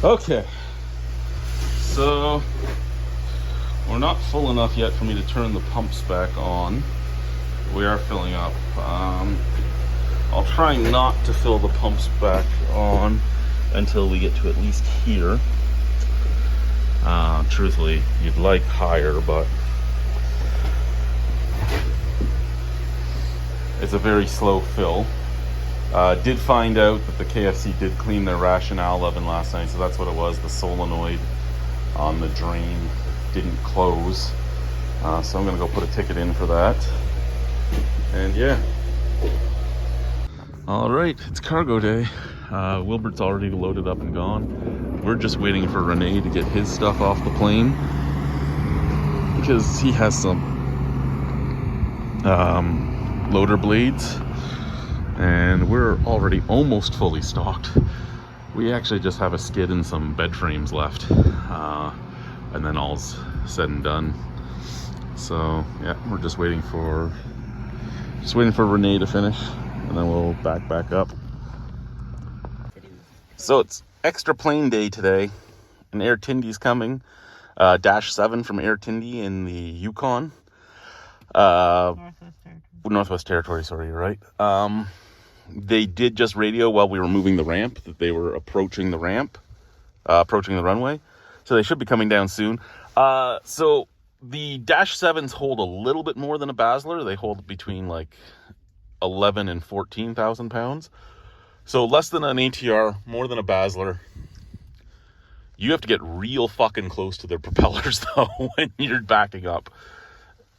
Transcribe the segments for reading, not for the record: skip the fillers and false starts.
Okay, so we're not full enough yet for me to turn the pumps back on. We are filling up. I'll try not to fill the pumps back on until we get to at least here. Truthfully, you'd like higher, but it's a very slow fill. Did find out that the KFC did clean their rationale oven last night, so that's what it was. The solenoid on the drain didn't close. So I'm gonna go put a ticket in for that. And yeah. All right, it's cargo day. Wilbert's already loaded up and gone. We're just waiting for Renee to get his stuff off the plane because he has some loader blades, and we're already almost fully stocked. We actually just have a skid and some bed frames left, and then all's said and done. So yeah, we're just waiting for Renee to finish, and then we'll back up. So it's extra plane day today, and Air Tindy's coming. Dash 7 from Air Tindy in the Yukon. Northwest Territory, sorry, you're right. They did just radio while we were moving the ramp that they were approaching the ramp, approaching the runway. So they should be coming down soon. So the Dash 7s hold a little bit more than a Basler. They hold between like 11 and 14,000 pounds. So less than an ATR, more than a Basler. You have to get real fucking close to their propellers though when you're backing up.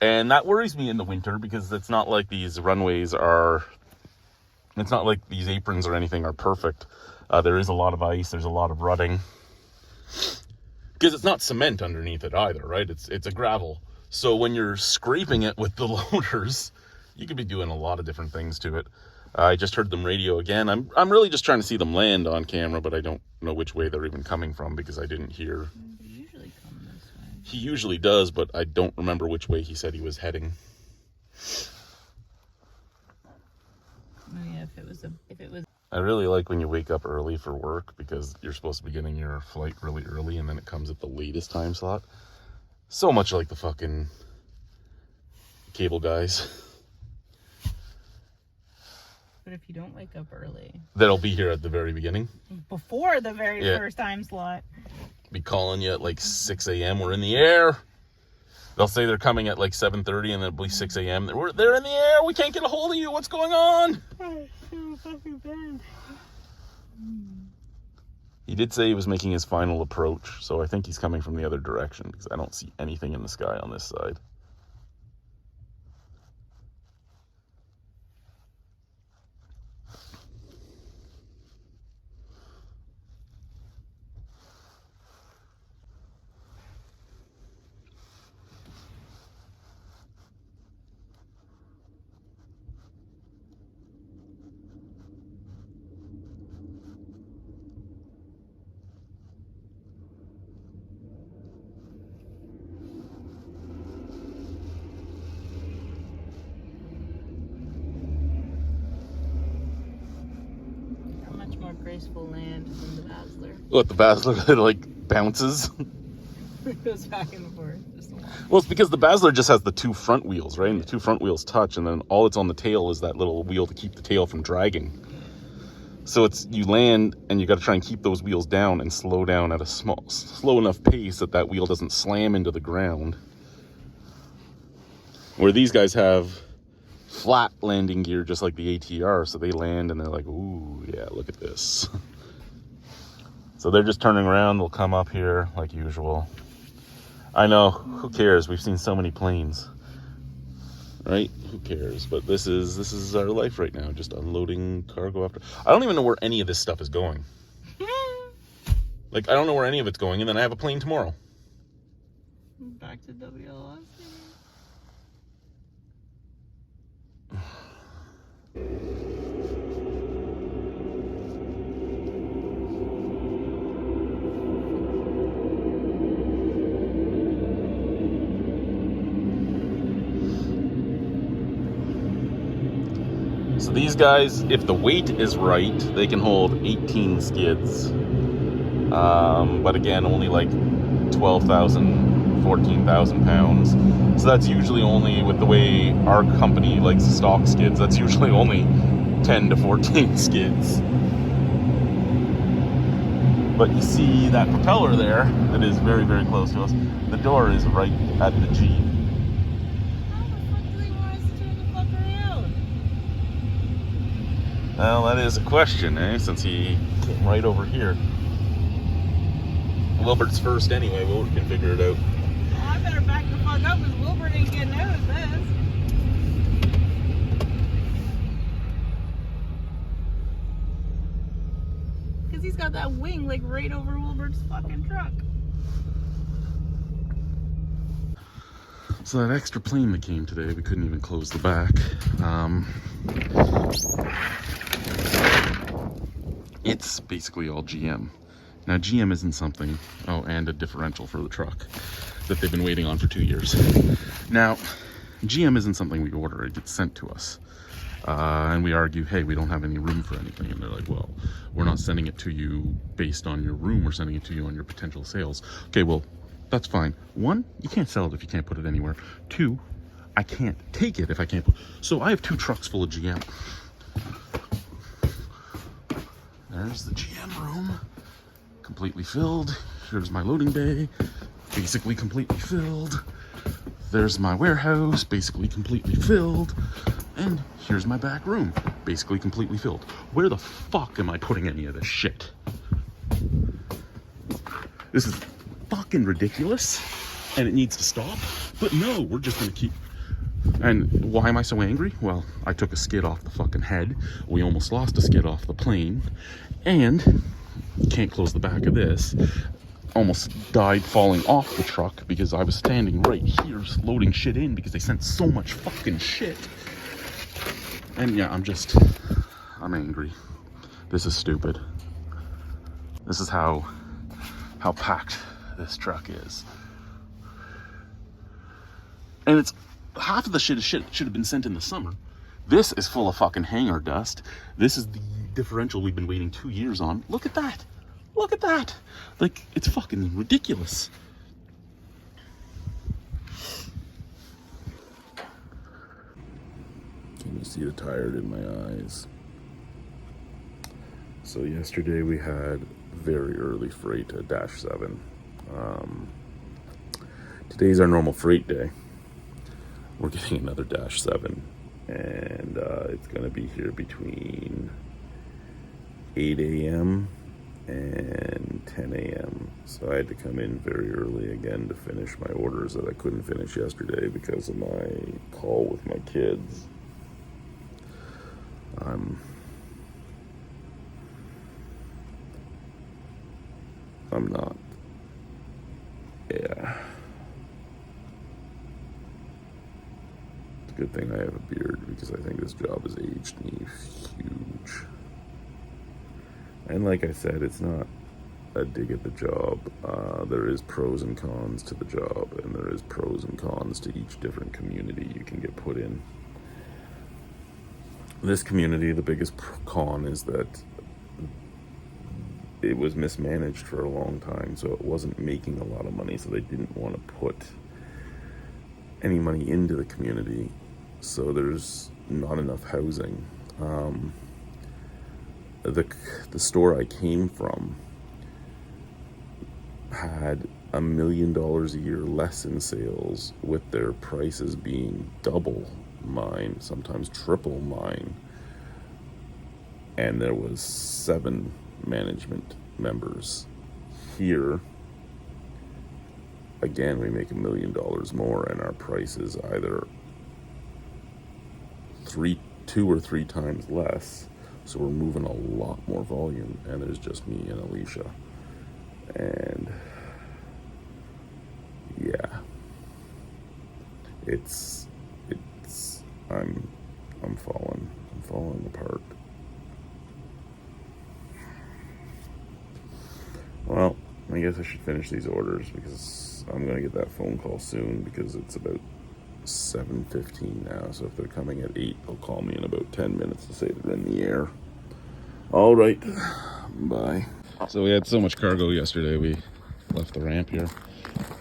And that worries me in the winter because it's not like these runways are, it's not like these aprons or anything are perfect. There is a lot of ice, there's a lot of rutting. Because it's not cement underneath it either, right? It's a gravel. So when you're scraping it with the loaders, you could be doing a lot of different things to it. I just heard them radio again. I'm really just trying to see them land on camera, but I don't know which way they're even coming from because I didn't hear. They usually come this way. He usually does, but I don't remember which way he said he was heading. Oh yeah, if it was. I really like when you wake up early for work because you're supposed to be getting your flight really early and then it comes at the latest time slot. So much like the fucking cable guys. But if you don't wake up early, That'll be here at the very beginning. before the very first time slot, Be calling you at like 6 a.m. We're in the air. They'll say they're coming at like 7:30 and then it'll be 6 a.m. They're in the air. We can't get a hold of you. What's going on? oh, so fucking bad. He did say he was making his final approach, so I think he's coming from the other direction because I don't see anything in the sky on this side. A much more graceful land than the Basler. What, the Basler, it like bounces? It goes back and forth. Just a lot. Well, it's because the Basler just has the two front wheels, right? And the two front wheels touch, and then all that's on the tail is that little wheel to keep the tail from dragging. So you land, and you got to try and keep those wheels down and slow down at a slow enough pace that wheel doesn't slam into the ground. Where these guys have flat landing gear, just like the ATR, so they land and they're like, ooh, yeah, look at this. So they're just turning around. They'll come up here like usual. I know, who cares? We've seen so many planes, right? Who cares? But this is our life right now, just unloading cargo after. I don't even know where any of this stuff is going. Like, I don't know where any of it's going, and then I have a plane tomorrow. Back to WLS. So these guys, if the weight is right, they can hold 18 skids. But again, only like 12,000, 14,000 pounds. So that's usually only, with the way our company likes to stock skids, that's usually only 10 to 14 skids. But you see that propeller there that is very, very close to us. The door is right at the G. How the fuck do they want us to turn the fuck around? Well, that is a question, since he came right over here. Wilbert's first anyway. Wilbert can figure it out. Oh, I better back the fuck up because Wilbert ain't getting out of this. Because he's got that wing like right over Wilbert's fucking truck. So that extra plane that came today, we couldn't even close the back. It's basically all GM. Now GM isn't something, oh, and a differential for the truck that they've been waiting on for 2 years. Now, GM isn't something we order, it gets sent to us. And we argue, hey, we don't have any room for anything. And they're like, well, we're not sending it to you based on your room, we're sending it to you on your potential sales. Okay, well, that's fine. 1, you can't sell it if you can't put it anywhere. 2, I can't take it if I can't put. So I have 2 trucks full of GM. There's the GM room, completely filled. Here's my loading bay, basically completely filled. There's my warehouse, basically completely filled. And here's my back room, basically completely filled. Where the fuck am I putting any of this shit? This is fucking ridiculous, and it needs to stop. But no, we're just gonna keep. And why am I so angry? Well, I took a skid off the fucking head. We almost lost a skid off the plane. And can't close the back of this. Almost died falling off the truck because I was standing right here loading shit in because they sent so much fucking shit. And yeah, I'm angry. This is stupid. This is how packed this truck is. And it's half of the shit should have been sent in the summer. This is full of fucking hangar dust. This is the differential we've been waiting 2 years on. Look at that. Look at that. Like, it's fucking ridiculous. Can you see the tired in my eyes? So yesterday we had very early freight at Dash 7. Today's our normal freight day. We're getting another Dash 7, and it's going to be here between 8 a.m. and 10 a.m. So I had to come in very early again to finish my orders that I couldn't finish yesterday because of my call with my kids. I'm not. Yeah. It's a good thing I have a beard because I think this job has aged me huge. And like I said, it's not a dig at the job. There is pros and cons to the job, and there is pros and cons to each different community you can get put in. This community, the biggest con is that it was mismanaged for a long time, so it wasn't making a lot of money, so they didn't want to put any money into the community, so there's not enough housing. The store I came from had $1 million a year less in sales, with their prices being double mine, sometimes triple mine, and there was 7 management members. Here, again, we make $1 million more, and our price is either 2 or 3 times less. So we're moving a lot more volume, and there's just me and Alicia. And yeah, I'm falling apart. Well, I guess I should finish these orders because I'm gonna get that phone call soon because it's about 7:15 now, so if they're coming at 8, they'll call me in about 10 minutes to say they're in the air. All right, bye. So we had so much cargo yesterday, we left the ramp here.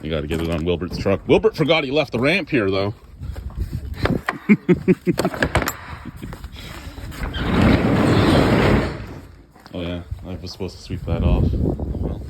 You got to get it on Wilbert's truck. Wilbert forgot he left the ramp here, though. Oh yeah, I was supposed to sweep that off. Well,